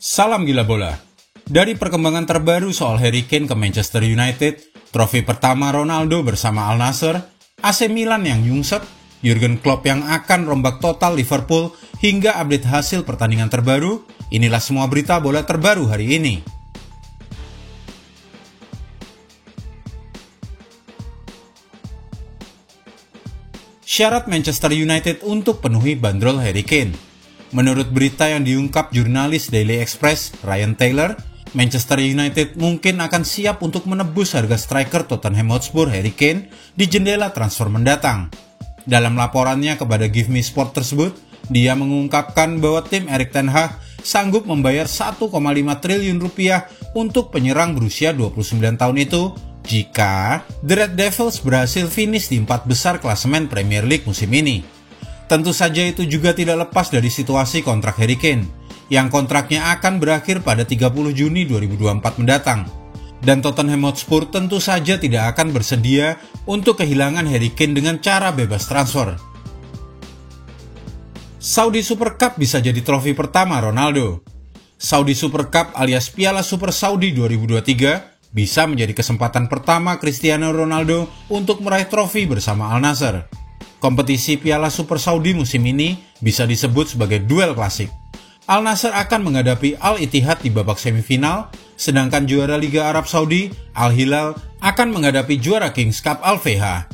Salam gila bola. Dari perkembangan terbaru soal Harry Kane ke Manchester United, trofi pertama Ronaldo bersama Al Nassr, AC Milan yang nyungsep, Jurgen Klopp yang akan rombak total Liverpool, hingga update hasil pertandingan terbaru, inilah semua berita bola terbaru hari ini. Syarat Manchester United untuk penuhi bandrol Harry Kane. Menurut berita yang diungkap jurnalis Daily Express, Ryan Taylor, Manchester United mungkin akan siap untuk menebus harga striker Tottenham Hotspur Harry Kane di jendela transfer mendatang. Dalam laporannya kepada Give Me Sport tersebut, dia mengungkapkan bahwa tim Erik ten Hag sanggup membayar 1,5 triliun rupiah untuk penyerang berusia 29 tahun itu jika The Red Devils berhasil finish di 4 besar klasemen Premier League musim ini. Tentu saja itu juga tidak lepas dari situasi kontrak Harry Kane, yang kontraknya akan berakhir pada 30 Juni 2024 mendatang. Dan Tottenham Hotspur tentu saja tidak akan bersedia untuk kehilangan Harry Kane dengan cara bebas transfer. Saudi Super Cup bisa jadi trofi pertama Ronaldo. Saudi Super Cup alias Piala Super Saudi 2023 bisa menjadi kesempatan pertama Cristiano Ronaldo untuk meraih trofi bersama Al Nassr. Kompetisi Piala Super Saudi musim ini bisa disebut sebagai duel klasik. Al Nassr akan menghadapi Al Ittihad di babak semifinal, sedangkan juara Liga Arab Saudi, Al Hilal, akan menghadapi juara Kings Cup Al Fayha.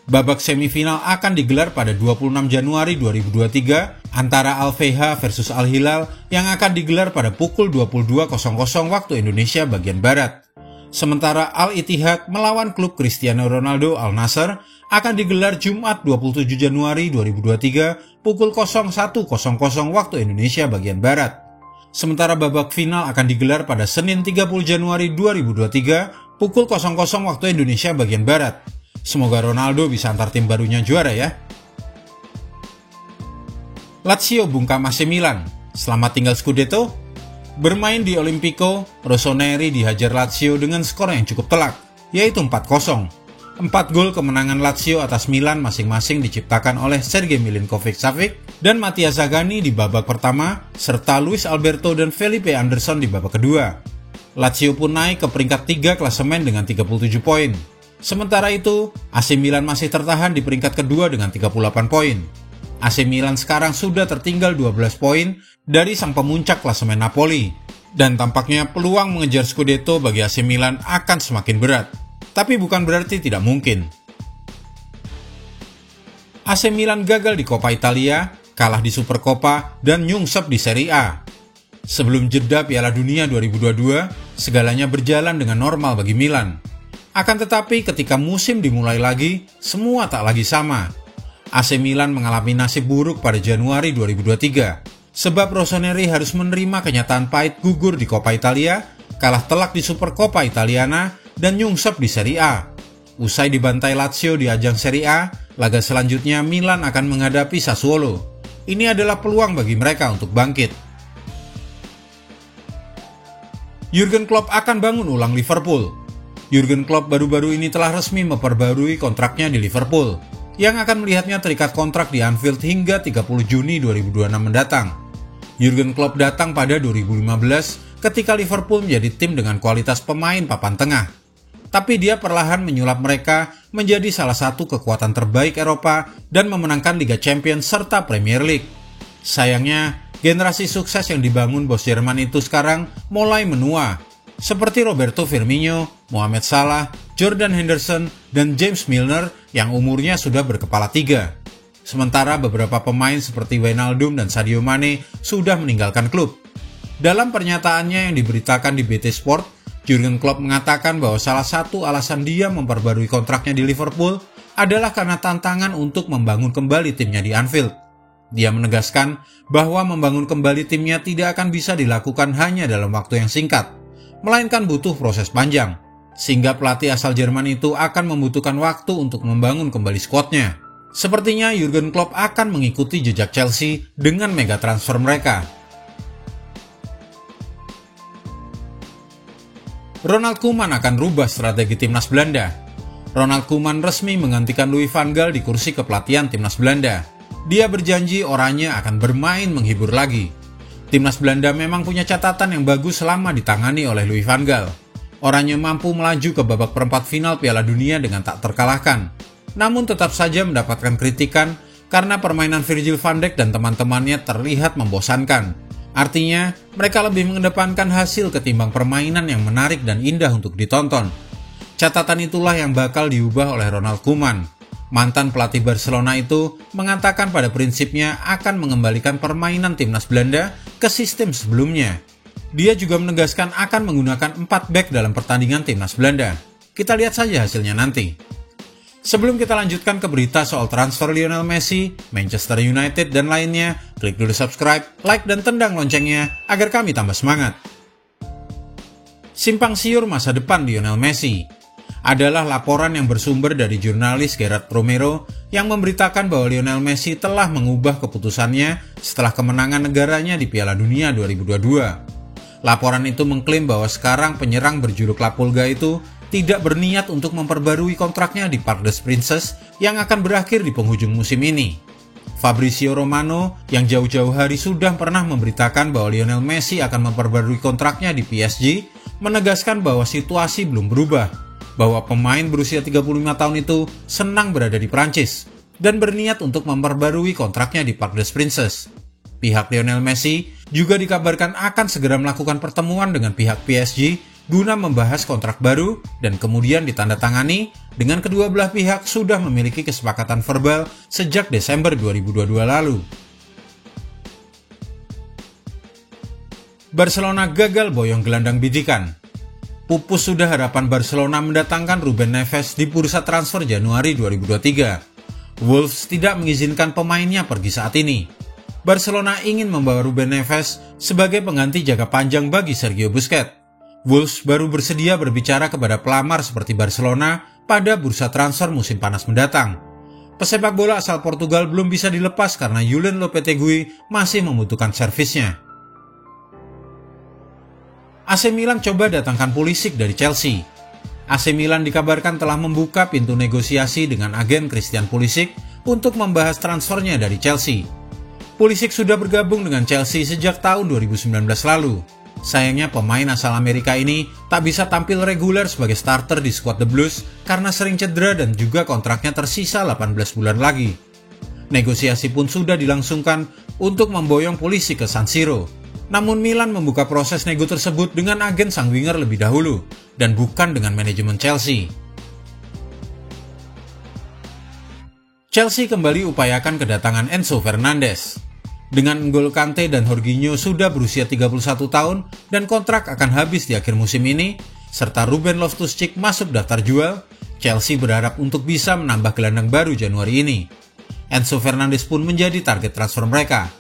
Babak semifinal akan digelar pada 26 Januari 2023 antara Al Fayha versus Al Hilal yang akan digelar pada pukul 22.00 waktu Indonesia bagian Barat. Sementara Al Ittihad melawan klub Cristiano Ronaldo Al Nassr akan digelar Jumat 27 Januari 2023 pukul 01.00 waktu Indonesia bagian Barat. Sementara babak final akan digelar pada Senin 30 Januari 2023 pukul 00.00 waktu Indonesia bagian Barat. Semoga Ronaldo bisa antar tim barunya juara ya. Lazio bungkam AC Milan. Selamat tinggal Scudetto. Bermain di Olimpico, Rossoneri dihajar Lazio dengan skor yang cukup telak, yaitu 4-0. 4 gol kemenangan Lazio atas Milan masing-masing diciptakan oleh Sergej Milinkovic-Savic dan Mattia Zaganni di babak pertama, serta Luis Alberto dan Felipe Anderson di babak kedua. Lazio pun naik ke peringkat 3 klasemen dengan 37 poin. Sementara itu, AC Milan masih tertahan di peringkat kedua dengan 38 poin. AC Milan sekarang sudah tertinggal 12 poin dari sang pemuncak klasemen Napoli. Dan tampaknya peluang mengejar Scudetto bagi AC Milan akan semakin berat. Tapi bukan berarti tidak mungkin. AC Milan gagal di Coppa Italia, kalah di Supercoppa, dan nyungsep di Serie A. Sebelum jeda Piala Dunia 2022, segalanya berjalan dengan normal bagi Milan. Akan tetapi ketika musim dimulai lagi, semua tak lagi sama. AC Milan mengalami nasib buruk pada Januari 2023, sebab Rossoneri harus menerima kenyataan pahit gugur di Coppa Italia, kalah telak di Supercoppa Italiana, dan nyungsep di Serie A. Usai dibantai Lazio di ajang Serie A, laga selanjutnya Milan akan menghadapi Sassuolo. Ini adalah peluang bagi mereka untuk bangkit. Jurgen Klopp akan bangun ulang Liverpool. Jurgen Klopp baru-baru ini telah resmi memperbarui kontraknya di Liverpool, yang akan melihatnya terikat kontrak di Anfield hingga 30 Juni 2026 mendatang. Jurgen Klopp datang pada 2015 ketika Liverpool menjadi tim dengan kualitas pemain papan tengah. Tapi dia perlahan menyulap mereka menjadi salah satu kekuatan terbaik Eropa dan memenangkan Liga Champions serta Premier League. Sayangnya, generasi sukses yang dibangun bos Jerman itu sekarang mulai menua, seperti Roberto Firmino, Mohamed Salah, Jordan Henderson, dan James Milner yang umurnya sudah berkepala 3. Sementara beberapa pemain seperti Wijnaldum dan Sadio Mane sudah meninggalkan klub. Dalam pernyataannya yang diberitakan di BT Sport, Jurgen Klopp mengatakan bahwa salah satu alasan dia memperbarui kontraknya di Liverpool adalah karena tantangan untuk membangun kembali timnya di Anfield. Dia menegaskan bahwa membangun kembali timnya tidak akan bisa dilakukan hanya dalam waktu yang singkat, melainkan butuh proses panjang, sehingga pelatih asal Jerman itu akan membutuhkan waktu untuk membangun kembali skuadnya. Sepertinya Jurgen Klopp akan mengikuti jejak Chelsea dengan mega transfer mereka. Ronald Koeman akan rubah strategi timnas Belanda. Ronald Koeman resmi menggantikan Louis van Gaal di kursi kepelatihan timnas Belanda. Dia berjanji Oranje akan bermain menghibur lagi. Timnas Belanda memang punya catatan yang bagus selama ditangani oleh Louis van Gaal. Oranye mampu melaju ke babak perempat final Piala Dunia dengan tak terkalahkan. Namun tetap saja mendapatkan kritikan karena permainan Virgil van Dijk dan teman-temannya terlihat membosankan. Artinya, mereka lebih mengedepankan hasil ketimbang permainan yang menarik dan indah untuk ditonton. Catatan itulah yang bakal diubah oleh Ronald Koeman. Mantan pelatih Barcelona itu mengatakan pada prinsipnya akan mengembalikan permainan timnas Belanda ke sistem sebelumnya. Dia juga menegaskan akan menggunakan 4 back dalam pertandingan timnas Belanda. Kita lihat saja hasilnya nanti. Sebelum kita lanjutkan ke berita soal transfer Lionel Messi, Manchester United, dan lainnya, klik dulu subscribe, like, dan tendang loncengnya agar kami tambah semangat. Simpang siur masa depan Lionel Messi adalah laporan yang bersumber dari jurnalis Gerard Romero yang memberitakan bahwa Lionel Messi telah mengubah keputusannya setelah kemenangan negaranya di Piala Dunia 2022. Laporan itu mengklaim bahwa sekarang penyerang berjuluk La Pulga itu tidak berniat untuk memperbarui kontraknya di Parc des Princes yang akan berakhir di penghujung musim ini. Fabrizio Romano yang jauh-jauh hari sudah pernah memberitakan bahwa Lionel Messi akan memperbarui kontraknya di PSG, menegaskan bahwa situasi belum berubah, bahwa pemain berusia 35 tahun itu senang berada di Prancis dan berniat untuk memperbarui kontraknya di Parc des Princes. Pihak Lionel Messi juga dikabarkan akan segera melakukan pertemuan dengan pihak PSG guna membahas kontrak baru dan kemudian ditandatangani dengan kedua belah pihak sudah memiliki kesepakatan verbal sejak Desember 2022 lalu. Barcelona gagal boyong gelandang bidikan. Pupus sudah harapan Barcelona mendatangkan Ruben Neves di bursa transfer Januari 2023. Wolves tidak mengizinkan pemainnya pergi saat ini. Barcelona ingin membawa Ruben Neves sebagai pengganti jangka panjang bagi Sergio Busquets. Wolves baru bersedia berbicara kepada pelamar seperti Barcelona pada bursa transfer musim panas mendatang. Pesepak bola asal Portugal belum bisa dilepas karena Julen Lopetegui masih membutuhkan servisnya. AC Milan coba datangkan Pulisic dari Chelsea. AC Milan dikabarkan telah membuka pintu negosiasi dengan agen Christian Pulisic untuk membahas transfernya dari Chelsea. Pulisic sudah bergabung dengan Chelsea sejak tahun 2019 lalu. Sayangnya pemain asal Amerika ini tak bisa tampil reguler sebagai starter di skuad The Blues karena sering cedera dan juga kontraknya tersisa 18 bulan lagi. Negosiasi pun sudah dilangsungkan untuk memboyong Pulisic ke San Siro. Namun Milan membuka proses nego tersebut dengan agen sang winger lebih dahulu dan bukan dengan manajemen Chelsea. Chelsea kembali upayakan kedatangan Enzo Fernandez. Dengan N'Golo Kante dan Jorginho sudah berusia 31 tahun dan kontrak akan habis di akhir musim ini, serta Ruben Loftus-Cheek masuk daftar jual, Chelsea berharap untuk bisa menambah gelandang baru Januari ini. Enzo Fernandez pun menjadi target transfer mereka.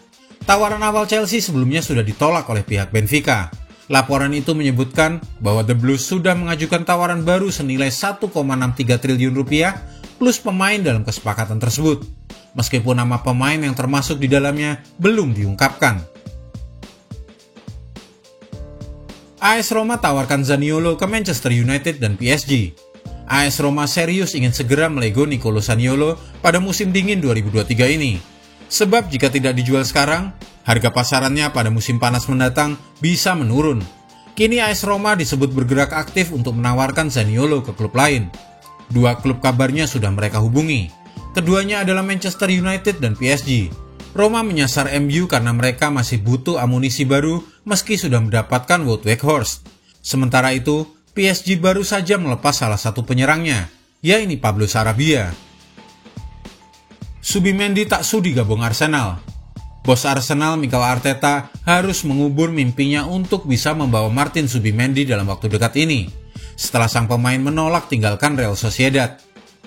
Tawaran awal Chelsea sebelumnya sudah ditolak oleh pihak Benfica. Laporan itu menyebutkan bahwa The Blues sudah mengajukan tawaran baru senilai 1,63 triliun rupiah plus pemain dalam kesepakatan tersebut. Meskipun nama pemain yang termasuk di dalamnya belum diungkapkan. AS Roma tawarkan Zaniolo ke Manchester United dan PSG. AS Roma serius ingin segera melego Nicolo Zaniolo pada musim dingin 2023 ini. Sebab jika tidak dijual sekarang, harga pasarannya pada musim panas mendatang bisa menurun. Kini AS Roma disebut bergerak aktif untuk menawarkan Zaniolo ke klub lain. 2 klub kabarnya sudah mereka hubungi. Keduanya adalah Manchester United dan PSG. Roma menyasar MU karena mereka masih butuh amunisi baru meski sudah mendapatkan Wout Weghorst. Sementara itu, PSG baru saja melepas salah satu penyerangnya, yaitu Pablo Sarabia. Subimendi tak sudi gabung Arsenal. Bos Arsenal Mikel Arteta harus mengubur mimpinya untuk bisa membawa Martin Subimendi dalam waktu dekat ini, setelah sang pemain menolak tinggalkan Real Sociedad.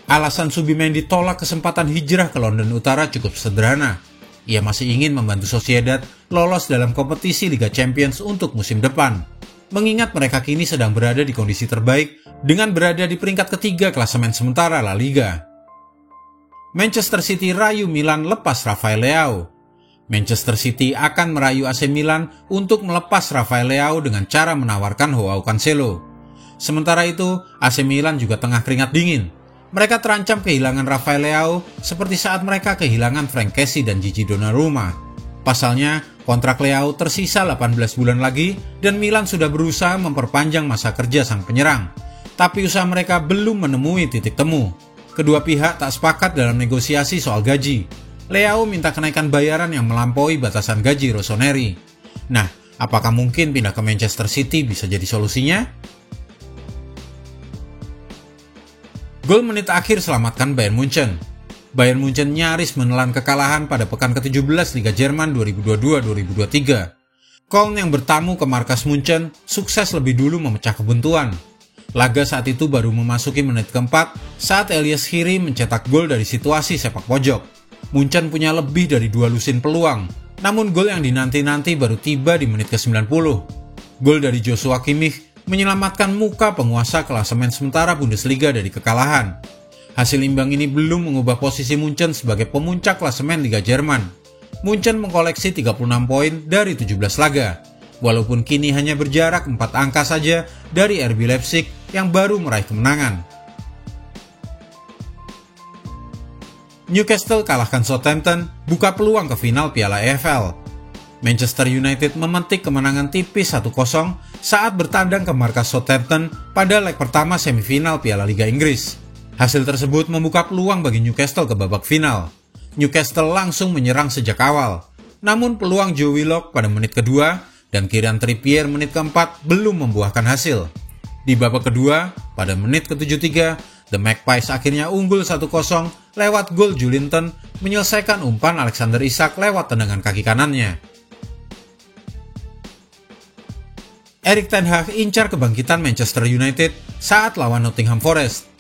Alasan Subimendi tolak kesempatan hijrah ke London Utara cukup sederhana. Ia masih ingin membantu Sociedad lolos dalam kompetisi Liga Champions untuk musim depan. Mengingat mereka kini sedang berada di kondisi terbaik dengan berada di peringkat ketiga klasemen sementara La Liga. Manchester City rayu Milan lepas Rafael Leao. Manchester City akan merayu AC Milan untuk melepas Rafael Leao dengan cara menawarkan Joao Cancelo. Sementara itu, AC Milan juga tengah keringat dingin. Mereka terancam kehilangan Rafael Leao seperti saat mereka kehilangan Frank Kessie dan Gigi Donnarumma. Pasalnya, Kontrak Leao tersisa 18 bulan lagi dan Milan sudah berusaha memperpanjang masa kerja sang penyerang. Tapi usaha mereka belum menemui titik temu. Kedua pihak tak sepakat dalam negosiasi soal gaji. Leao minta kenaikan bayaran yang melampaui batasan gaji Rossoneri. Nah, apakah mungkin pindah ke Manchester City bisa jadi solusinya? Gol menit akhir selamatkan Bayern Munchen. Bayern Munchen nyaris menelan kekalahan pada pekan ke-17 Liga Jerman 2022-2023. Köln yang bertamu ke markas Munchen sukses lebih dulu memecah kebuntuan. Laga saat itu baru memasuki menit keempat saat Elias Hiri mencetak gol dari situasi sepak pojok. Munchen punya lebih dari 2 lusin peluang, namun gol yang dinanti-nanti baru tiba di menit ke-90. Gol dari Joshua Kimmich menyelamatkan muka penguasa klasemen sementara Bundesliga dari kekalahan. Hasil imbang ini belum mengubah posisi Munchen sebagai pemuncak klasemen Liga Jerman. Munchen mengkoleksi 36 poin dari 17 laga, walaupun kini hanya berjarak 4 angka saja dari RB Leipzig yang baru meraih kemenangan. Newcastle kalahkan Southampton, buka peluang ke final Piala EFL. Manchester United memetik kemenangan tipis 1-0 saat bertandang ke markas Southampton pada leg pertama semifinal Piala Liga Inggris. Hasil tersebut membuka peluang bagi Newcastle ke babak final. Newcastle langsung menyerang sejak awal, namun peluang Joe Willock pada menit kedua dan Kieran Trippier menit keempat belum membuahkan hasil. Di babak kedua, pada menit ke-73, The Magpies akhirnya unggul 1-0 lewat gol Joelinton menyelesaikan umpan Alexander Isak lewat tendangan kaki kanannya. Erik ten Hag incar kebangkitan Manchester United saat lawan Nottingham Forest.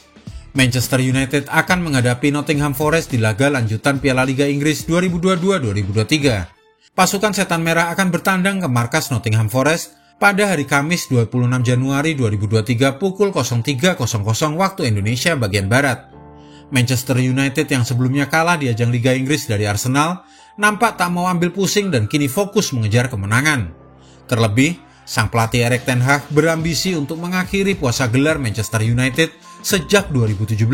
Manchester United akan menghadapi Nottingham Forest di laga lanjutan Piala Liga Inggris 2022-2023. Pasukan Setan Merah akan bertandang ke markas Nottingham Forest pada hari Kamis 26 Januari 2023 pukul 03.00 waktu Indonesia bagian Barat. Manchester United yang sebelumnya kalah di ajang Liga Inggris dari Arsenal nampak tak mau ambil pusing dan kini fokus mengejar kemenangan. Terlebih, sang pelatih Erik ten Hag berambisi untuk mengakhiri puasa gelar Manchester United sejak 2017.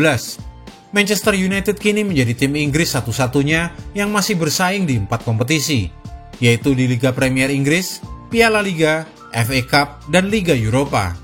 Manchester United kini menjadi tim Inggris satu-satunya yang masih bersaing di 4 kompetisi, yaitu di Liga Premier Inggris, Piala Liga, FA Cup, dan Liga Eropa.